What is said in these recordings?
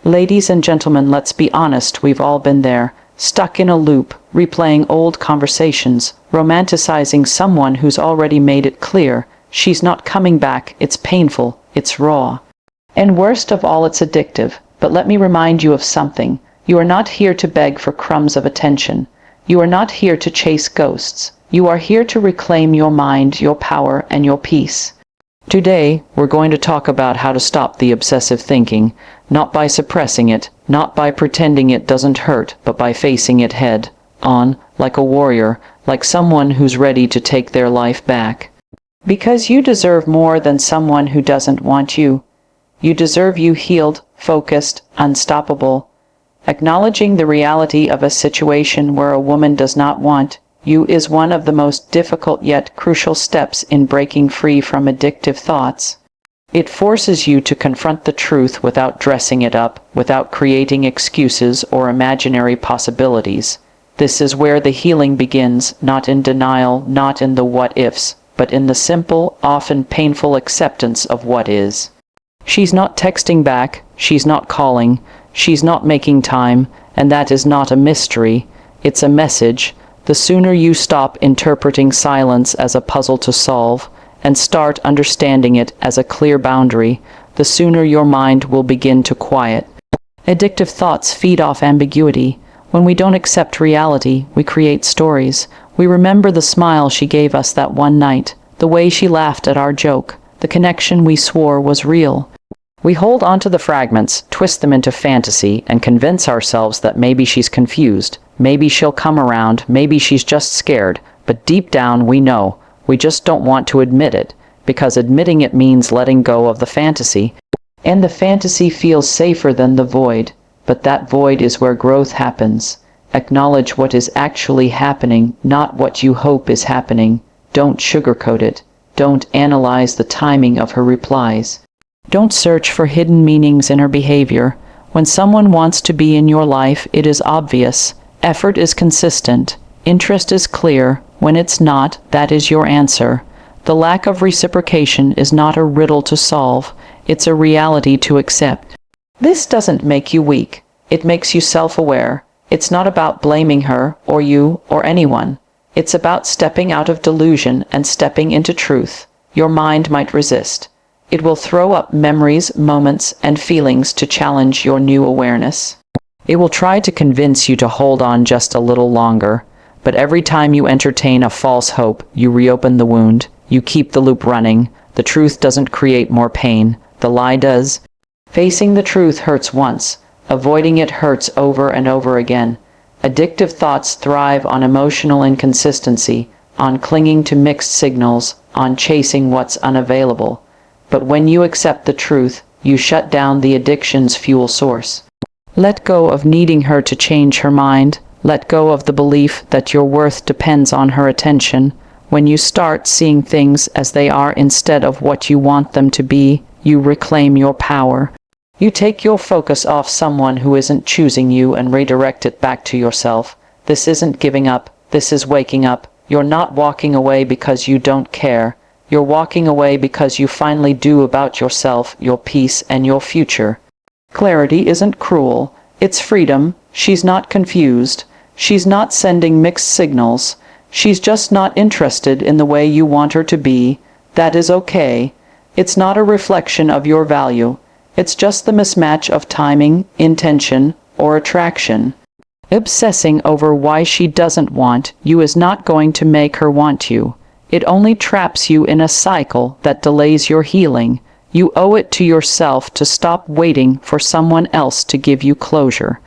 Ladies and gentlemen, let's be honest, we've all been there, stuck in a loop, replaying old conversations, romanticizing someone who's already made it clear she's not coming back. It's painful, it's raw. And worst of all, it's addictive. But let me remind you of something. You are not here to beg for crumbs of attention. You are not here to chase ghosts. You are here to reclaim your mind, your power, and your peace. Today, we're going to talk about how to stop the obsessive thinking, not by suppressing it, not by pretending it doesn't hurt, but by facing it head on, like a warrior, like someone who's ready to take their life back. Because you deserve more than someone who doesn't want you. You deserve you healed, focused, unstoppable. Acknowledging the reality of a situation where a woman does not want you is one of the most difficult yet crucial steps in breaking free from addictive thoughts. It forces you to confront the truth without dressing it up, without creating excuses or imaginary possibilities. This is where the healing begins, not in denial, not in the what-ifs, but in the simple, often painful acceptance of what is. She's not texting back, she's not calling, she's not making time, and that is not a mystery, it's a message. The sooner you stop interpreting silence as a puzzle to solve, and start understanding it as a clear boundary, the sooner your mind will begin to quiet. Addictive thoughts feed off ambiguity. When we don't accept reality, we create stories. We remember the smile she gave us that one night, the way she laughed at our joke, the connection we swore was real. We hold onto the fragments, twist them into fantasy, and convince ourselves that maybe she's confused, maybe she'll come around, maybe she's just scared, but deep down we know. We just don't want to admit it, because admitting it means letting go of the fantasy. And the fantasy feels safer than the void, but that void is where growth happens. Acknowledge what is actually happening, not what you hope is happening. Don't sugarcoat it. Don't analyze the timing of her replies. Don't search for hidden meanings in her behavior. When someone wants to be in your life, it is obvious. Effort is consistent. Interest is clear. When it's not, that is your answer. The lack of reciprocation is not a riddle to solve. It's a reality to accept. This doesn't make you weak. It makes you self-aware. It's not about blaming her, or you, or anyone. It's about stepping out of delusion and stepping into truth. Your mind might resist. It will throw up memories, moments, and feelings to challenge your new awareness. It will try to convince you to hold on just a little longer. But every time you entertain a false hope, you reopen the wound. You keep the loop running. The truth doesn't create more pain. The lie does. Facing the truth hurts once. Avoiding it hurts over and over again. Addictive thoughts thrive on emotional inconsistency, on clinging to mixed signals, on chasing what's unavailable. But when you accept the truth, you shut down the addiction's fuel source. Let go of needing her to change her mind. Let go of the belief that your worth depends on her attention. When you start seeing things as they are instead of what you want them to be, you reclaim your power. You take your focus off someone who isn't choosing you and redirect it back to yourself. This isn't giving up. This is waking up. You're not walking away because you don't care. You're walking away because you finally do about yourself, your peace, and your future. Clarity isn't cruel. It's freedom. She's not confused. She's not sending mixed signals. She's just not interested in the way you want her to be. That is okay. It's not a reflection of your value. It's just the mismatch of timing, intention, or attraction. Obsessing over why she doesn't want you is not going to make her want you. It only traps you in a cycle that delays your healing. You owe it to yourself to stop waiting for someone else to give you closure.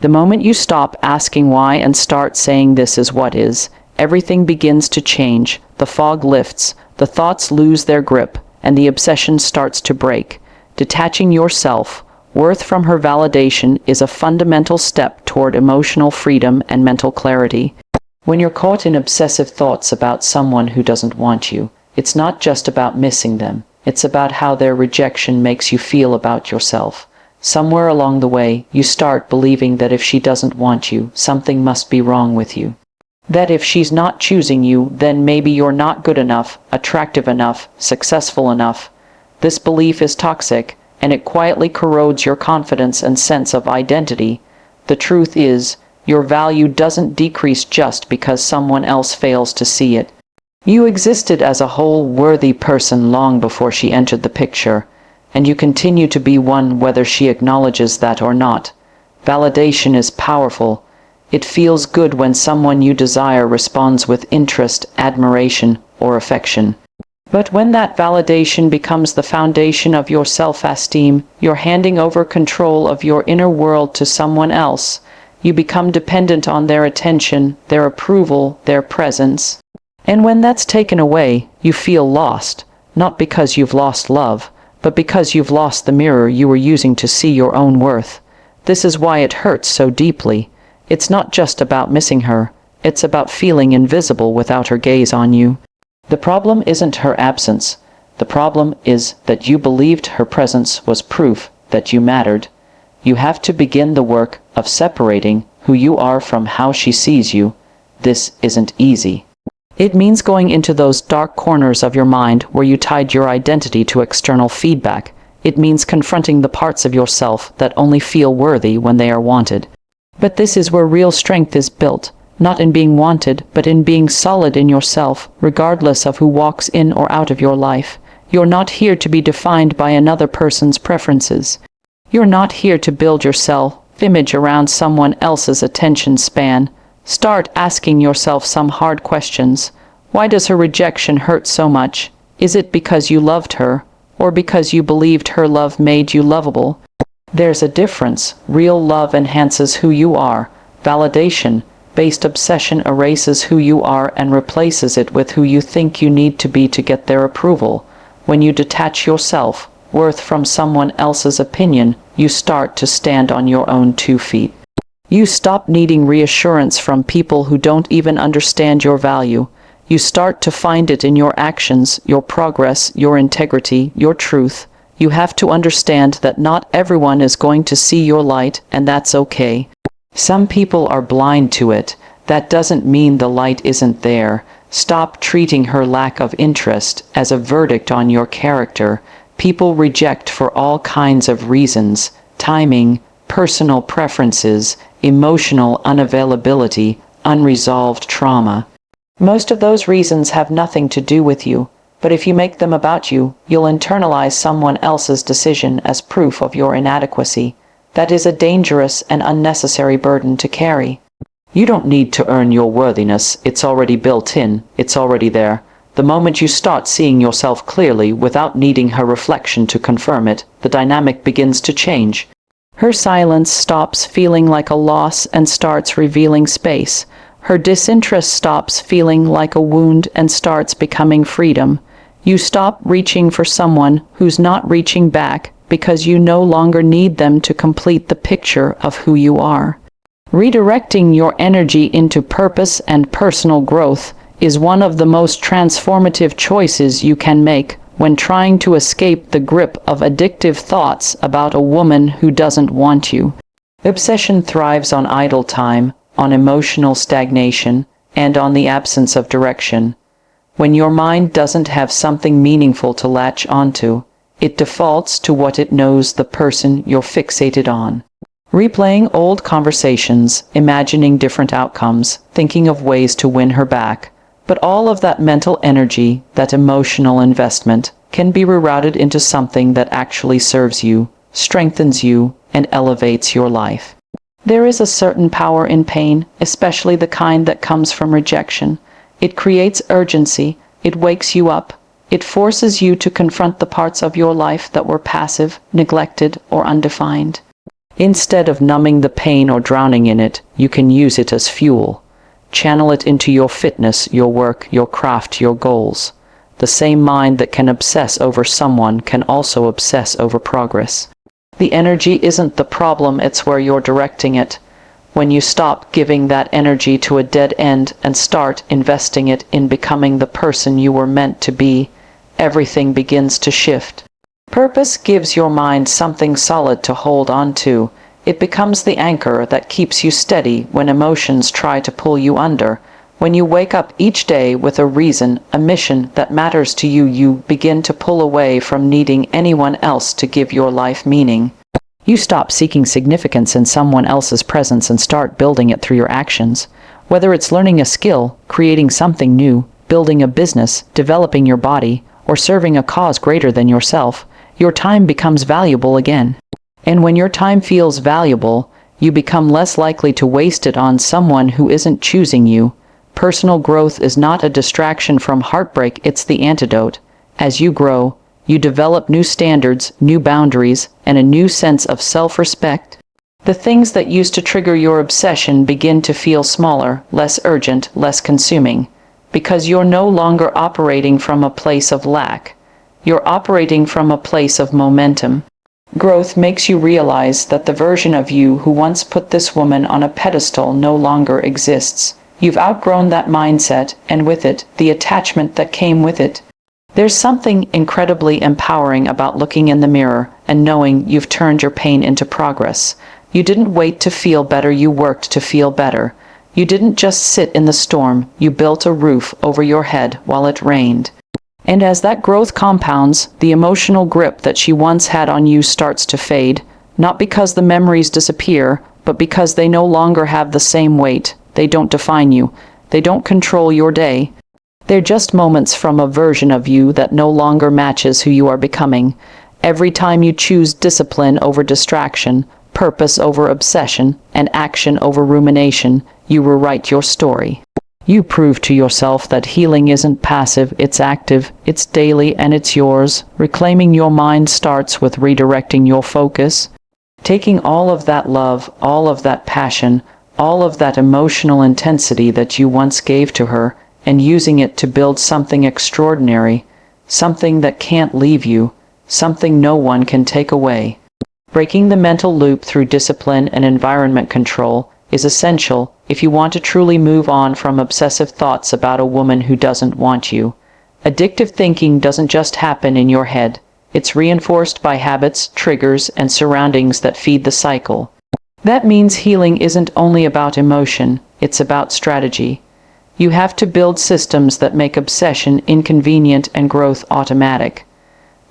The moment you stop asking why and start saying this is what is, everything begins to change. The fog lifts, the thoughts lose their grip, and the obsession starts to break. Detaching your self-worth from her validation is a fundamental step toward emotional freedom and mental clarity. When you're caught in obsessive thoughts about someone who doesn't want you, it's not just about missing them. It's about how their rejection makes you feel about yourself. Somewhere along the way, you start believing that if she doesn't want you, something must be wrong with you. That if she's not choosing you, then maybe you're not good enough, attractive enough, successful enough. This belief is toxic. and it quietly corrodes your confidence and sense of identity. The truth is, your value doesn't decrease just because someone else fails to see it. You existed as a whole, worthy person long before she entered the picture, and you continue to be one whether she acknowledges that or not. Validation is powerful. It feels good when someone you desire responds with interest, admiration, or affection. But when that validation becomes the foundation of your self-esteem, you're handing over control of your inner world to someone else. You become dependent on their attention, their approval, their presence. And when that's taken away, you feel lost, not because you've lost love, but because you've lost the mirror you were using to see your own worth. This is why it hurts so deeply. It's not just about missing her, it's about feeling invisible without her gaze on you. The problem isn't her absence. The problem is that you believed her presence was proof that you mattered. You have to begin the work of separating who you are from how she sees you. This isn't easy. It means going into those dark corners of your mind where you tied your identity to external feedback. It means confronting the parts of yourself that only feel worthy when they are wanted. But this is where real strength is built, not in being wanted, but in being solid in yourself, regardless of who walks in or out of your life. You're not here to be defined by another person's preferences. You're not here to build your self-image around someone else's attention span. Start asking yourself some hard questions. Why does her rejection hurt so much? Is it because you loved her, or because you believed her love made you lovable? There's a difference. Real love enhances who you are. Validation-based obsession erases who you are and replaces it with who you think you need to be to get their approval. When you detach your self-worth from someone else's opinion, you start to stand on your own 2 feet. You stop needing reassurance from people who don't even understand your value. You start to find it in your actions, your progress, your integrity, your truth. You have to understand that not everyone is going to see your light, and that's okay. Some people are blind to it. That doesn't mean the light isn't there. Stop treating her lack of interest as a verdict on your character. People reject for all kinds of reasons: timing, personal preferences, emotional unavailability, unresolved trauma. Most of those reasons have nothing to do with you, but if you make them about you, you'll internalize someone else's decision as proof of your inadequacy. That is a dangerous and unnecessary burden to carry. You don't need to earn your worthiness. It's already built in. It's already there. The moment you start seeing yourself clearly without needing her reflection to confirm it, the dynamic begins to change. Her silence stops feeling like a loss and starts revealing space. Her disinterest stops feeling like a wound and starts becoming freedom. You stop reaching for someone who's not reaching back because you no longer need them to complete the picture of who you are. Redirecting your energy into purpose and personal growth is one of the most transformative choices you can make when trying to escape the grip of addictive thoughts about a woman who doesn't want you. Obsession thrives on idle time, on emotional stagnation, and on the absence of direction. When your mind doesn't have something meaningful to latch onto, it defaults to what it knows, the person you're fixated on. Replaying old conversations, imagining different outcomes, thinking of ways to win her back. But all of that mental energy, that emotional investment, can be rerouted into something that actually serves you, strengthens you, and elevates your life. There is a certain power in pain, especially the kind that comes from rejection. It creates urgency, it wakes you up, it forces you to confront the parts of your life that were passive, neglected, or undefined. Instead of numbing the pain or drowning in it, you can use it as fuel. Channel it into your fitness, your work, your craft, your goals. The same mind that can obsess over someone can also obsess over progress. The energy isn't the problem, it's where you're directing it. When you stop giving that energy to a dead end and start investing it in becoming the person you were meant to be, everything begins to shift. Purpose gives your mind something solid to hold on to. It becomes the anchor that keeps you steady when emotions try to pull you under. When you wake up each day with a reason, a mission that matters to you, you begin to pull away from needing anyone else to give your life meaning. You stop seeking significance in someone else's presence and start building it through your actions. Whether it's learning a skill, creating something new, building a business, developing your body, or serving a cause greater than yourself, your time becomes valuable again. And when your time feels valuable, you become less likely to waste it on someone who isn't choosing you. Personal growth is not a distraction from heartbreak, it's the antidote. As you grow, you develop new standards, new boundaries, and a new sense of self-respect. The things that used to trigger your obsession begin to feel smaller, less urgent, less consuming, because you're no longer operating from a place of lack. You're operating from a place of momentum. Growth makes you realize that the version of you who once put this woman on a pedestal no longer exists. You've outgrown that mindset, and with it, the attachment that came with it. There's something incredibly empowering about looking in the mirror and knowing you've turned your pain into progress. You didn't wait to feel better, you worked to feel better. You didn't just sit in the storm, you built a roof over your head while it rained. And as that growth compounds, the emotional grip that she once had on you starts to fade, not because the memories disappear, but because they no longer have the same weight. They don't define you. They don't control your day. They're just moments from a version of you that no longer matches who you are becoming. Every time you choose discipline over distraction, purpose over obsession, and action over rumination, you rewrite your story. You prove to yourself that healing isn't passive, it's active, it's daily, and it's yours. Reclaiming your mind starts with redirecting your focus. Taking all of that love, all of that passion, all of that emotional intensity that you once gave to her, and using it to build something extraordinary, something that can't leave you, something no one can take away. Breaking the mental loop through discipline and environment control is essential if you want to truly move on from obsessive thoughts about a woman who doesn't want you. Addictive thinking doesn't just happen in your head. It's reinforced by habits, triggers, and surroundings that feed the cycle. That means healing isn't only about emotion, it's about strategy. You have to build systems that make obsession inconvenient and growth automatic.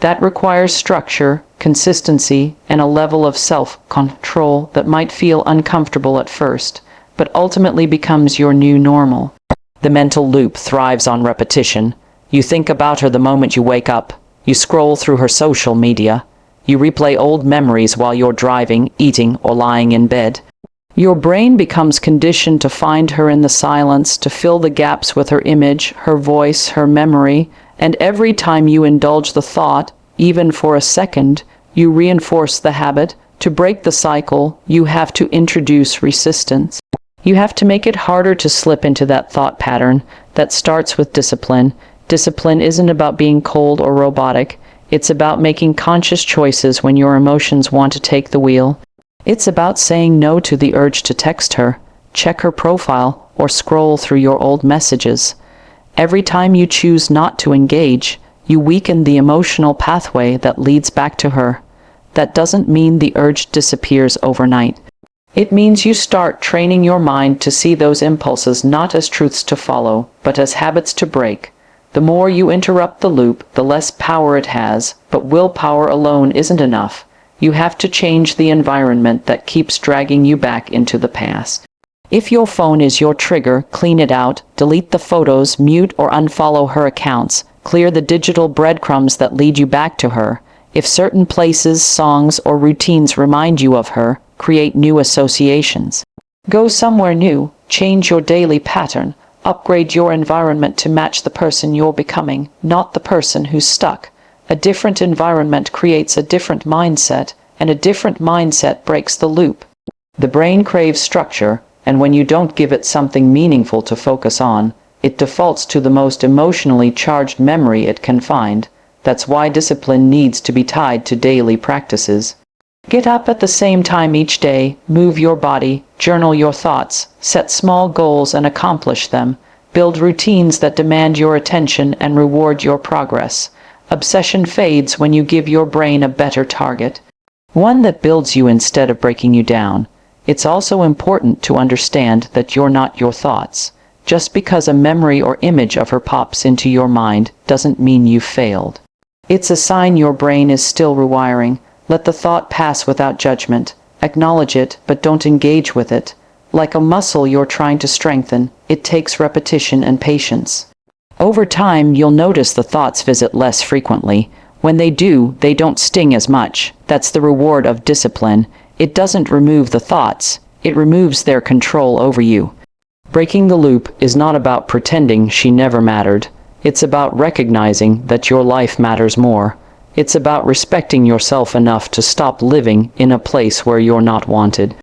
That requires structure, consistency, and a level of self-control that might feel uncomfortable at first, but ultimately becomes your new normal. The mental loop thrives on repetition. You think about her the moment you wake up. You scroll through her social media. You replay old memories while you're driving, eating, or lying in bed. Your brain becomes conditioned to find her in the silence, to fill the gaps with her image, her voice, her memory, and every time you indulge the thought, even for a second, you reinforce the habit. To break the cycle, you have to introduce resistance. You have to make it harder to slip into that thought pattern that starts with discipline. Discipline isn't about being cold or robotic. It's about making conscious choices when your emotions want to take the wheel. It's about saying no to the urge to text her, check her profile, or scroll through your old messages. Every time you choose not to engage, you weaken the emotional pathway that leads back to her. That doesn't mean the urge disappears overnight. It means you start training your mind to see those impulses not as truths to follow, but as habits to break. The more you interrupt the loop, the less power it has, but willpower alone isn't enough. You have to change the environment that keeps dragging you back into the past. If your phone is your trigger, clean it out, delete the photos, mute or unfollow her accounts, clear the digital breadcrumbs that lead you back to her. If certain places, songs, or routines remind you of her, create new associations. Go somewhere new, change your daily pattern, upgrade your environment to match the person you're becoming, not the person who's stuck. A different environment creates a different mindset, and a different mindset breaks the loop. The brain craves structure, and when you don't give it something meaningful to focus on, it defaults to the most emotionally charged memory it can find. That's why discipline needs to be tied to daily practices. Get up at the same time each day, move your body, journal your thoughts, set small goals and accomplish them, build routines that demand your attention and reward your progress. Obsession fades when you give your brain a better target, one that builds you instead of breaking you down. It's also important to understand that you're not your thoughts. Just because a memory or image of her pops into your mind doesn't mean you've failed. It's a sign your brain is still rewiring. Let the thought pass without judgment. Acknowledge it, but don't engage with it. Like a muscle you're trying to strengthen, it takes repetition and patience. Over time, you'll notice the thoughts visit less frequently. When they do, they don't sting as much. That's the reward of discipline. It doesn't remove the thoughts, it removes their control over you. Breaking the loop is not about pretending she never mattered. It's about recognizing that your life matters more. It's about respecting yourself enough to stop living in a place where you're not wanted.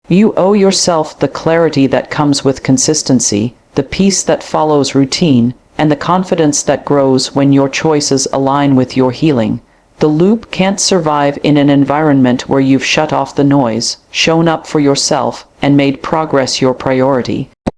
You owe yourself the clarity that comes with consistency, the peace that follows routine, and the confidence that grows when your choices align with your healing. The loop can't survive in an environment where you've shut off the noise, shown up for yourself, and made progress your priority.